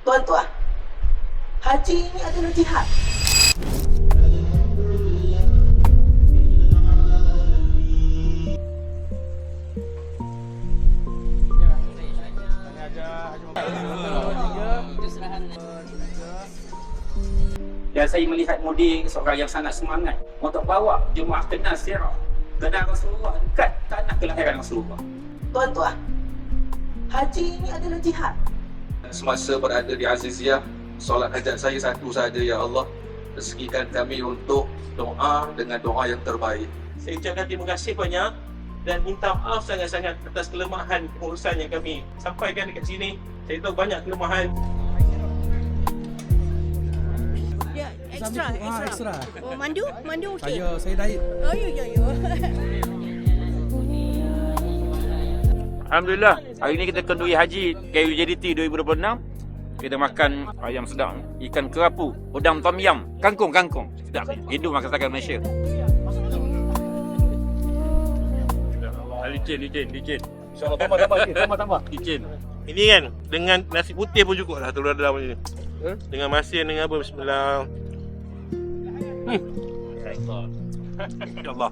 Tuan-tuan, haji ini adalah jihad. Dan saya melihat Mudi seorang yang sangat semangat untuk bawa jemaah kenal sirah, kenal Rasulullah dekat tanah kelahiran Rasulullah. Tuan-tuan, haji ini adalah jihad. Semasa berada di Aziziyah, solat hajat saya satu sahaja, ya Allah, rezekikan kami untuk doa dengan doa yang terbaik. Saya ucapkan terima kasih banyak dan minta maaf sangat-sangat atas kelemahan pengurusan yang kami sampaikan dekat sini. Saya tahu banyak kelemahan. Ya, ekstra. Oh, mandu okey. Saya diet. Oh, ya. Alhamdulillah, hari ini kita kenduri haji KUJDT 2026. Kita makan ayam sedap, ikan kerapu, udang tom yum, kangkung. Sedap. Rindu makan masakan Malaysia. Licin. InsyaAllah tambah. Licin. Ini kan dengan nasi putih pun cukup lah telur dalam ni. Dengan masin dengan apa, bismillah. InsyaAllah.